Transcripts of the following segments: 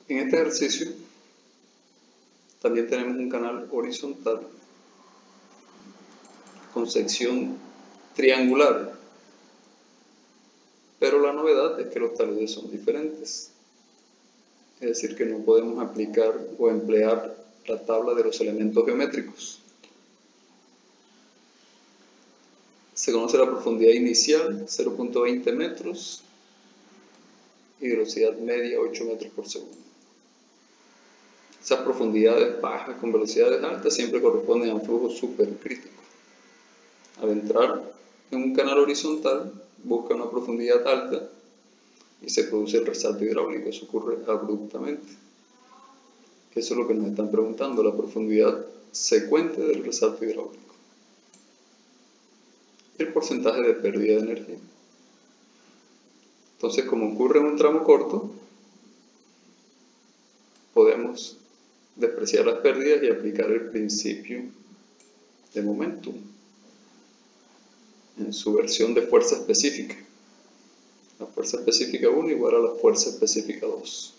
En este ejercicio también tenemos un canal horizontal con sección triangular, pero la novedad es que los taludes son diferentes, es decir que no podemos aplicar o emplear la tabla de los elementos geométricos. Se conoce la profundidad inicial, 0.20 metros, y velocidad media, 8 metros por segundo. Esas profundidades bajas con velocidades altas siempre corresponden a un flujo supercrítico. Al entrar en un canal horizontal, busca una profundidad alta y se produce el resalto hidráulico. Eso ocurre abruptamente. Eso es lo que nos están preguntando, la profundidad secuente del resalto hidráulico. El porcentaje de pérdida de energía. Entonces, como ocurre en un tramo corto, podemos despreciar las pérdidas y aplicar el principio de momentum en su versión de fuerza específica. La fuerza específica 1 igual a la fuerza específica 2.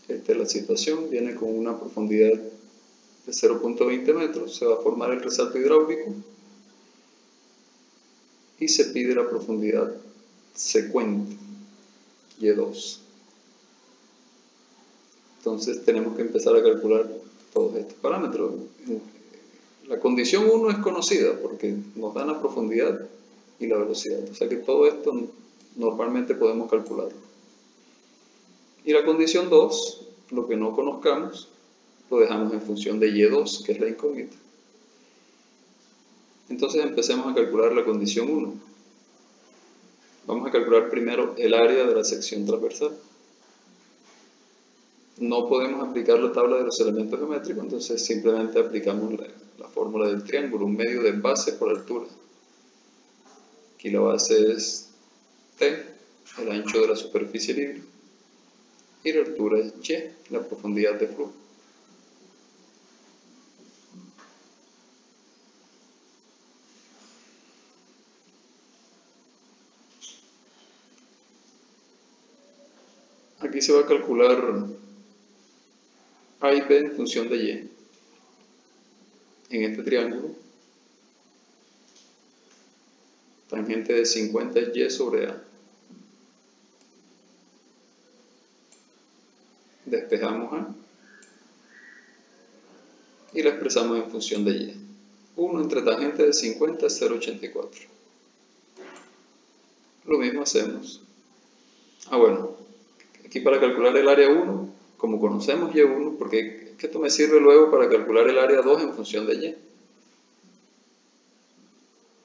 Esta es la situación, viene con una profundidad de 0.20 metros, se va a formar el resalto hidráulico y se pide la profundidad secuente, Y2. Entonces tenemos que empezar a calcular todos estos parámetros. La condición 1 es conocida porque nos dan la profundidad y la velocidad, o sea que todo esto normalmente podemos calcularlo. Y la condición 2, lo que no conozcamos, lo dejamos en función de Y2, que es la incógnita. Entonces empecemos a calcular la condición 1. Vamos a calcular primero el área de la sección transversal. No podemos aplicar la tabla de los elementos geométricos, entonces simplemente aplicamos la fórmula del triángulo, un medio de base por altura. Aquí la base es T, el ancho de la superficie libre, y la altura es Y, la profundidad de flujo. Aquí se va a calcular A y B en función de Y. En este triángulo, tangente de 50 es Y sobre A. Despejamos A y la expresamos en función de Y. 1 entre tangente de 50 es 0,84. Lo mismo hacemos. Bueno, aquí para calcular el área 1, como conocemos Y1, porque esto me sirve luego para calcular el área 2 en función de Y.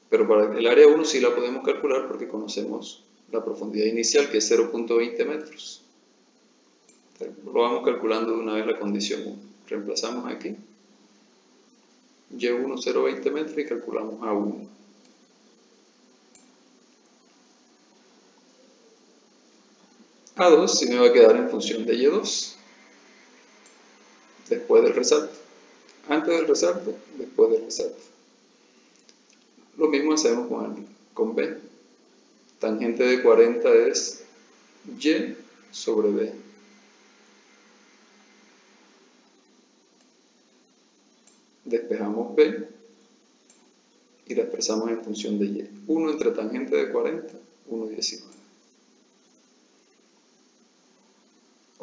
Pero para el área 1 sí la podemos calcular porque conocemos la profundidad inicial, que es 0.20 metros. Lo vamos calculando de una vez la condición 1. Reemplazamos aquí Y1 0.20 metros y calculamos A1. A2 sí me va a quedar en función de Y2, después del resalto. Antes del resalto, después del resalto. Lo mismo hacemos con B. Tangente de 40 es Y sobre B. Despejamos B y la expresamos en función de Y. 1 entre tangente de 40, 1,19.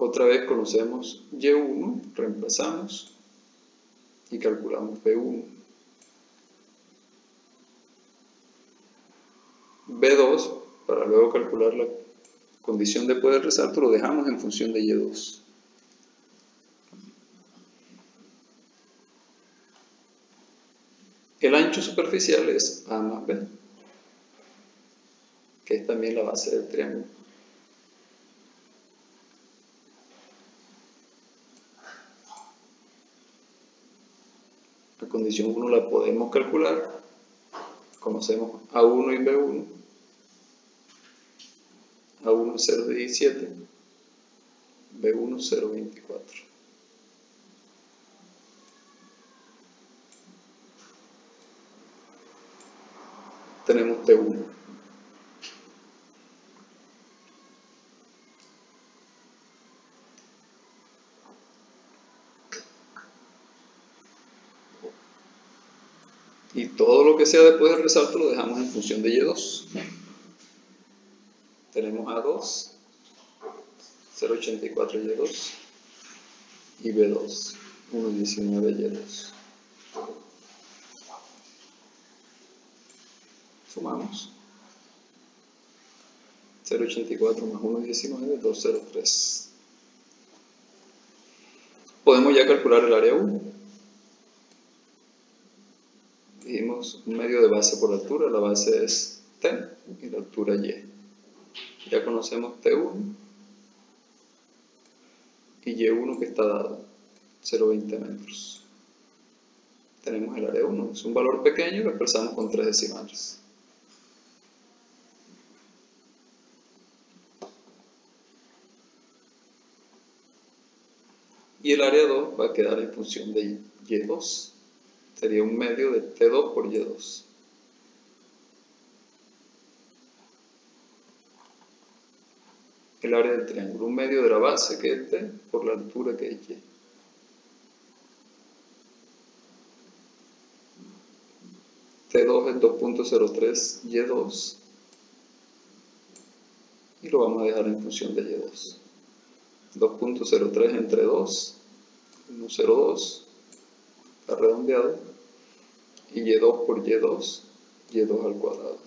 Otra vez conocemos Y1, reemplazamos y calculamos B1. B2, para luego calcular la condición después del resalto, lo dejamos en función de Y2. El ancho superficial es A más B, que es también la base del triángulo. La condición 1 la podemos calcular. Conocemos A1 y B1. A1 es 0,17, B1 0,24. Tenemos T1. Y todo lo que sea después del resalto lo dejamos en función de Y2. Tenemos A2, 0,84 Y2 y B2, 1,19 Y2. Sumamos. 0,84 más 1,19, 2,03. Podemos ya calcular el área 1. Dijimos un medio de base por altura, la base es T y la altura Y. Ya conocemos T1 y Y1 que está dado, 0,20 metros. Tenemos el área 1, es un valor pequeño, lo expresamos con 3 decimales. Y el área 2 va a quedar en función de Y2. Sería un medio de T2 por Y2. El área del triángulo, un medio de la base que es T por la altura que es Y. T2 es 2,03 Y2 y lo vamos a dejar en función de Y2. 2,03 entre 2, 1,02, está redondeado, y Y2 por Y2, Y2 al cuadrado.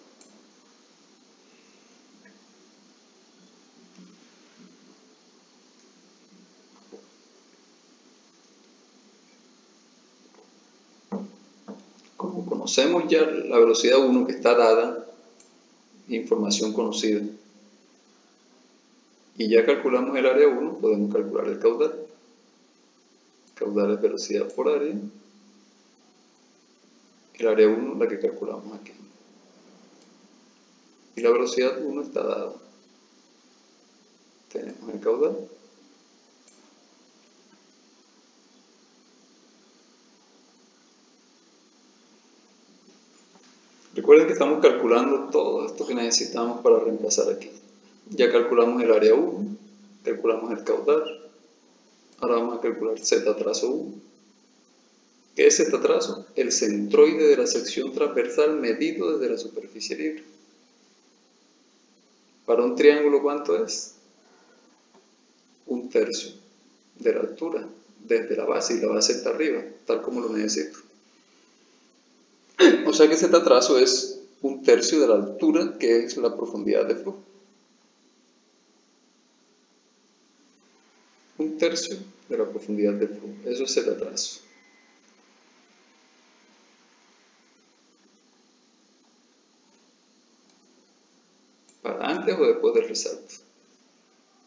Como conocemos ya la velocidad 1 que está dada, información conocida, y ya calculamos el área 1, podemos calcular el caudal. Caudal es velocidad por área. El área 1 la que calculamos aquí. Y la velocidad 1 está dada. Tenemos el caudal. Recuerden que estamos calculando todo esto que necesitamos para reemplazar aquí. Ya calculamos el área 1, calculamos el caudal. Ahora vamos a calcular z trazo 1. ¿Qué es z trazo? El centroide de la sección transversal medido desde la superficie libre. Para un triángulo, ¿cuánto es? 1/3 de la altura desde la base, y la base está arriba, tal como lo necesito. O sea que z trazo es 1/3 de la altura, que es la profundidad de flujo. 1/3 de la profundidad de flujo, eso es z trazo. ¿Para antes o después del resalto?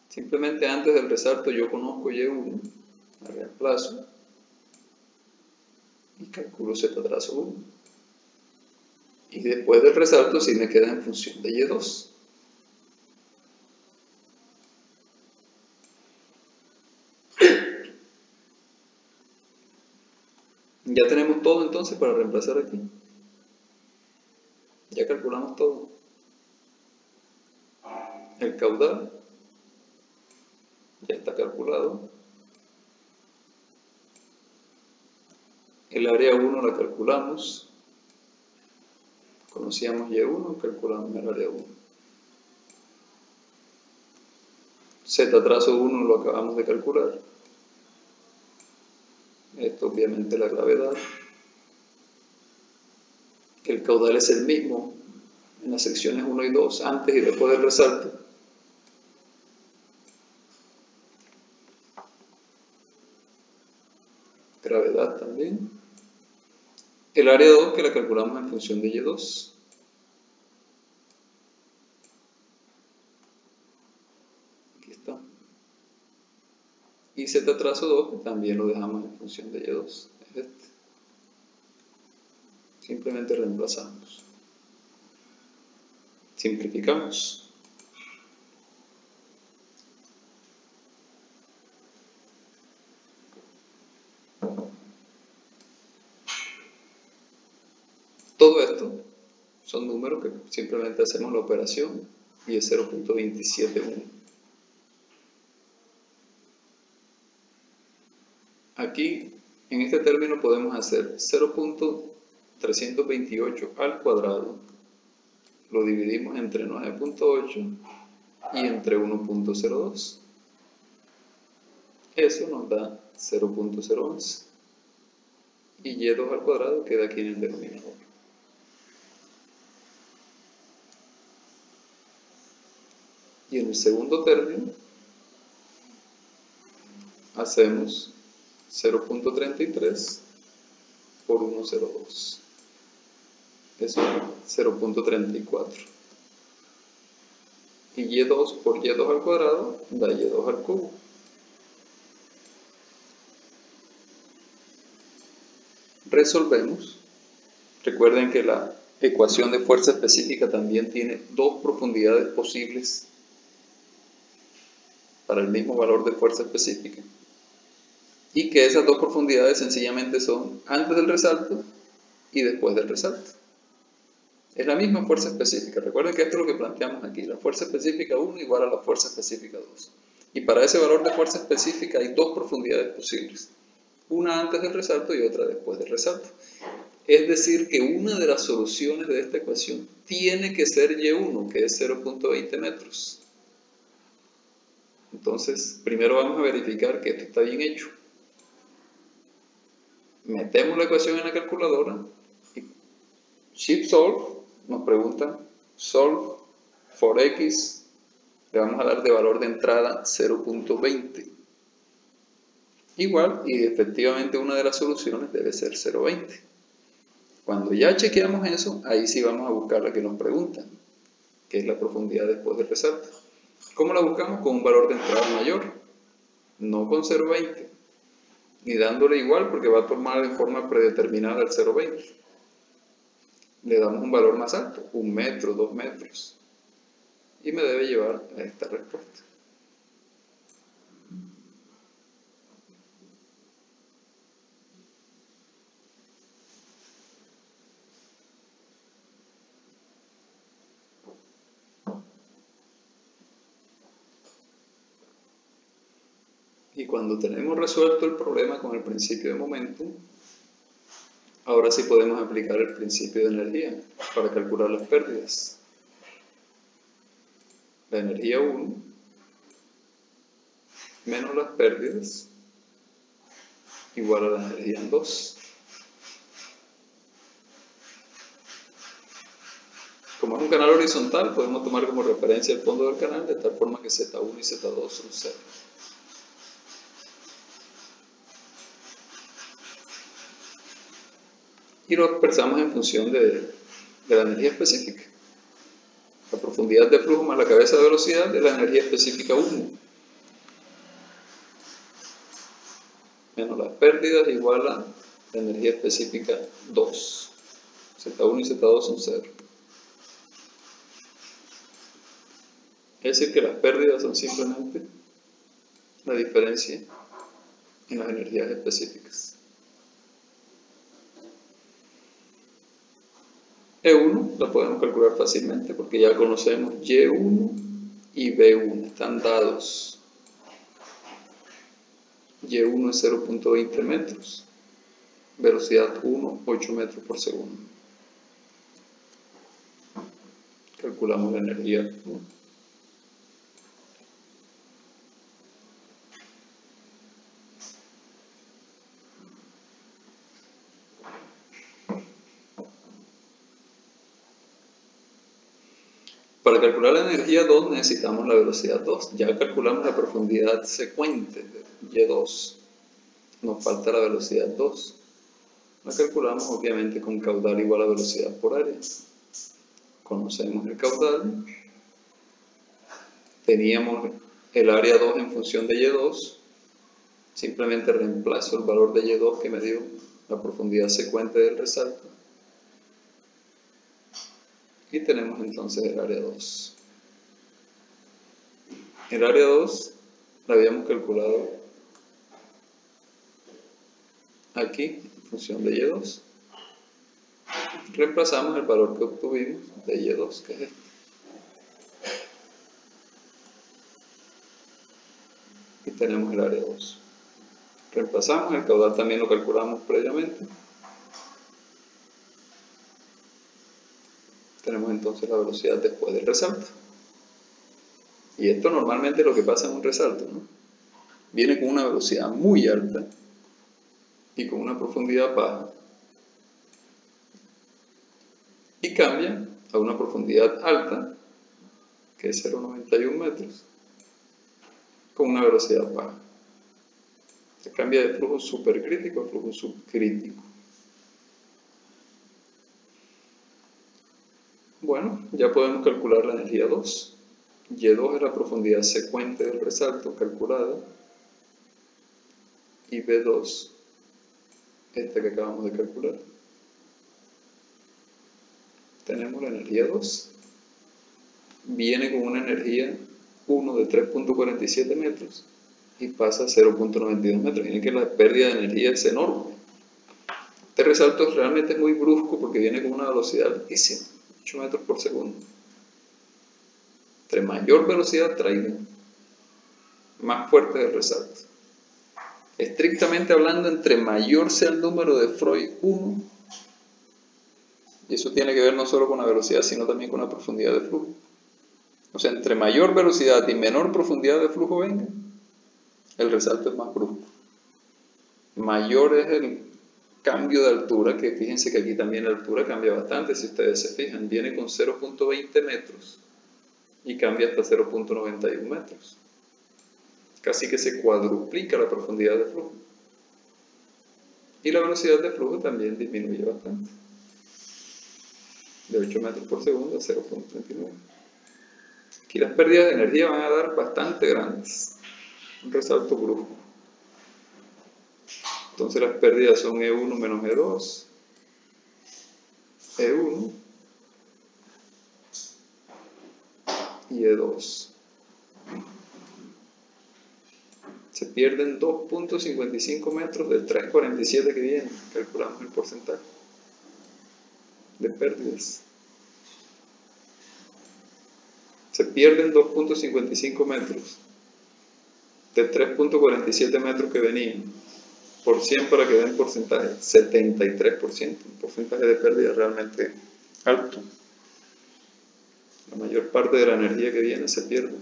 Simplemente antes del resalto yo conozco Y1, la reemplazo y calculo z trazo 1. Y después del resalto sí me queda en función de Y2. Ya tenemos todo entonces para reemplazar aquí. Ya calculamos todo. El caudal ya está calculado. El área 1 la calculamos. Conocíamos Y1, calculamos el área 1. Z trazo 1 lo acabamos de calcular. Esto obviamente la gravedad. El caudal es el mismo en las secciones 1 y 2, antes y después del resalto. Gravedad también. El área 2 que la calculamos en función de Y2. Aquí está. Y z trazo 2 que también lo dejamos en función de Y2. Es este. Simplemente reemplazamos. Simplificamos. Todo esto son números que simplemente hacemos la operación y es 0,271. Aquí, en este término podemos hacer 0,3 328 al cuadrado lo dividimos entre 9.8 y entre 1.02. Eso nos da 0.011. Y y2 al cuadrado queda aquí en el denominador. Y en el segundo término hacemos 0.33 por 1,02. Eso es 0.34. Y y2 por y2 al cuadrado da y2 al cubo. Resolvemos. Recuerden que la ecuación de fuerza específica también tiene dos profundidades posibles para el mismo valor de fuerza específica. Y que esas dos profundidades sencillamente son antes del resalto y después del resalto. Es la misma fuerza específica. Recuerden que esto es lo que planteamos aquí. La fuerza específica 1 igual a la fuerza específica 2. Y para ese valor de fuerza específica hay dos profundidades posibles. Una antes del resalto y otra después del resalto. Es decir, que una de las soluciones de esta ecuación tiene que ser Y1, que es 0.20 metros. Entonces, primero vamos a verificar que esto está bien hecho. Metemos la ecuación en la calculadora y Shift Solve nos pregunta solve for x, le vamos a dar de valor de entrada 0.20. Igual, y efectivamente una de las soluciones debe ser 0.20. Cuando ya chequeamos eso, ahí sí vamos a buscar la que nos preguntan, que es la profundidad después del resalto. ¿Cómo la buscamos? Con un valor de entrada mayor, no con 0.20, ni dándole igual porque va a tomar en forma predeterminada el 0.20. Le damos un valor más alto, 1 metro, 2 metros, y me debe llevar a esta respuesta. Y cuando tenemos resuelto el problema con el principio de momento, ahora sí podemos aplicar el principio de energía para calcular las pérdidas. La energía 1 menos las pérdidas igual a la energía 2. Como es un canal horizontal, podemos tomar como referencia el fondo del canal de tal forma que Z1 y Z2 son 0. Y lo expresamos en función de la energía específica. La profundidad de flujo más la cabeza de velocidad de la energía específica 1. Menos las pérdidas igual a la energía específica 2. Z1 y Z2 son 0. Es decir, que las pérdidas son simplemente la diferencia en las energías específicas. E1 la podemos calcular fácilmente porque ya conocemos Y1 y B1, están dados. Y1 es 0.20 metros, velocidad 1, 8 metros por segundo. Calculamos la energía 1. Para calcular la energía 2 necesitamos la velocidad 2. Ya calculamos la profundidad secuente de Y2. Nos falta la velocidad 2. La calculamos obviamente con caudal igual a velocidad por área. Conocemos el caudal. Teníamos el área 2 en función de Y2. Simplemente reemplazo el valor de Y2 que me dio la profundidad secuente del resalto. Y tenemos entonces el área 2. El área 2 la habíamos calculado aquí en función de Y2. Reemplazamos el valor que obtuvimos de Y2, que es este. Y tenemos el área 2. Reemplazamos, el caudal también lo calculamos previamente. Tenemos entonces la velocidad después del resalto. Y esto normalmente es lo que pasa en un resalto, ¿no? Viene con una velocidad muy alta y con una profundidad baja. Y cambia a una profundidad alta, que es 0,91 metros, con una velocidad baja. Se cambia de flujo supercrítico a flujo subcrítico. Bueno, ya podemos calcular la energía 2. Y2 es la profundidad secuente del resalto calculada. Y B2, esta que acabamos de calcular. Tenemos la energía 2. Viene con una energía 1 de 3.47 metros y pasa a 0.92 metros. Miren que la pérdida de energía es enorme. Este resalto realmente es muy brusco porque viene con una velocidad altísima, 8 metros por segundo. Entre mayor velocidad traiga, más fuerte es el resalto. Estrictamente hablando, entre mayor sea el número de Freud 1, y eso tiene que ver no solo con la velocidad, sino también con la profundidad de flujo. O sea, entre mayor velocidad y menor profundidad de flujo venga, el resalto es más brusco. Mayor es el cambio de altura, que fíjense que aquí también la altura cambia bastante, si ustedes se fijan, viene con 0.20 metros y cambia hasta 0.91 metros. Casi que se cuadruplica la profundidad de flujo. Y la velocidad de flujo también disminuye bastante, de 8 metros por segundo a 0.39. Aquí las pérdidas de energía van a dar bastante grandes, un resalto brusco. Entonces las pérdidas son E1 menos E2, E1 y E2. Se pierden 2.55 metros del 3.47 que viene. Calculamos el porcentaje de pérdidas. Se pierden 2.55 metros de 3.47 metros que venían, por 100 para que den porcentaje, 73%, un porcentaje de pérdida realmente alto. La mayor parte de la energía que viene se pierde.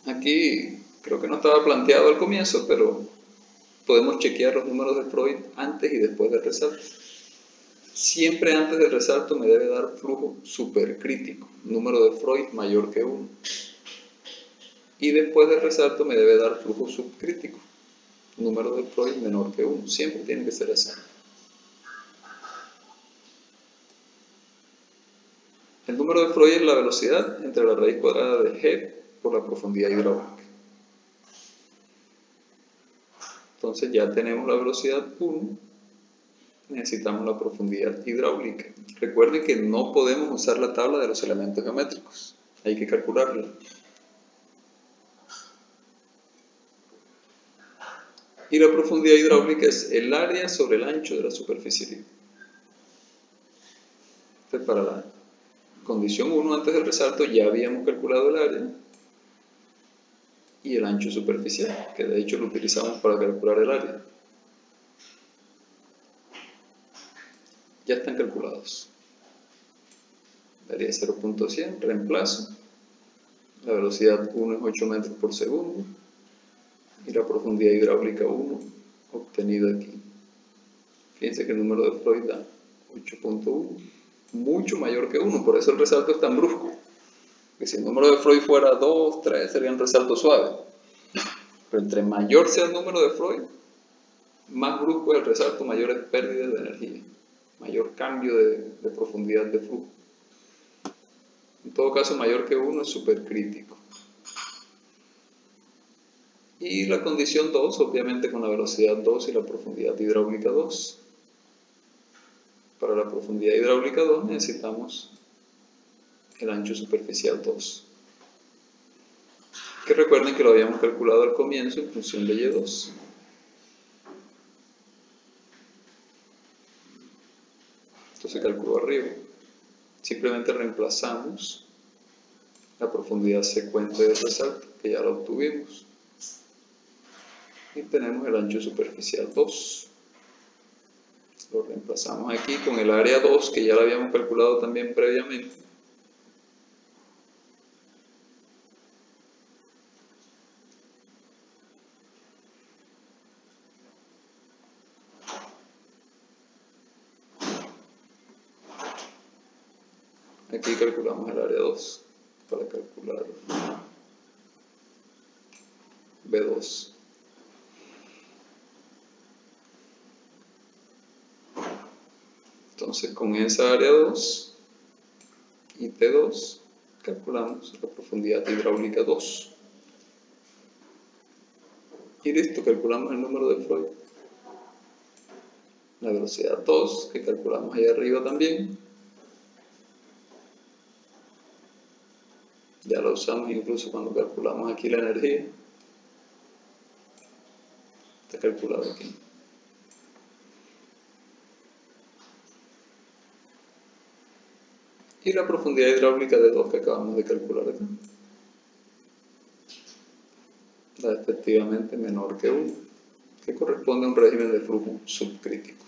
Aquí creo que no estaba planteado al comienzo, pero podemos chequear los números de Freud antes y después del resalto. Siempre antes del resalto me debe dar flujo supercrítico, número de Freud mayor que 1. Y después del resalto me debe dar flujo subcrítico, número de Freud menor que 1. Siempre tiene que ser así. El número de Freud es la velocidad entre la raíz cuadrada de G por la profundidad hidráulica. Entonces ya tenemos la velocidad 1, necesitamos la profundidad hidráulica. Recuerden que no podemos usar la tabla de los elementos geométricos, hay que calcularla. Y la profundidad hidráulica es el área sobre el ancho de la superficie libre. Entonces para la condición 1 antes del resalto ya habíamos calculado el área y el ancho superficial, que de hecho lo utilizamos para calcular el área. Ya están calculados. Daría 0.100, reemplazo. La velocidad 1 es 8 metros por segundo. Y la profundidad hidráulica 1, obtenida aquí. Fíjense que el número de Freud da 8.1, mucho mayor que 1, por eso el resalto es tan brusco. Que si el número de Freud fuera 2, 3, sería un resalto suave. Pero entre mayor sea el número de Freud, más brusco es el resalto, mayores pérdidas de energía, mayor cambio de profundidad de flujo. En todo caso, mayor que 1 es supercrítico. Y la condición 2, obviamente con la velocidad 2 y la profundidad hidráulica 2. Para la profundidad hidráulica 2 necesitamos el ancho superficial 2. Que recuerden que lo habíamos calculado al comienzo en función de Y2. Esto se calculó arriba. Simplemente reemplazamos la profundidad secuente del resalto, que ya la obtuvimos. Y tenemos el ancho superficial 2. Lo reemplazamos aquí con el área 2, que ya la habíamos calculado también previamente. Aquí calculamos el área 2 para calcular B2. Entonces con esa área 2 y T2 calculamos la profundidad hidráulica 2. Y listo, calculamos el número de Freud. La velocidad 2, que calculamos ahí arriba también. Ya la usamos incluso cuando calculamos aquí la energía. Está calculado aquí. Y la profundidad hidráulica de 2 que acabamos de calcular acá. Da efectivamente menor que 1, que corresponde a un régimen de flujo subcrítico.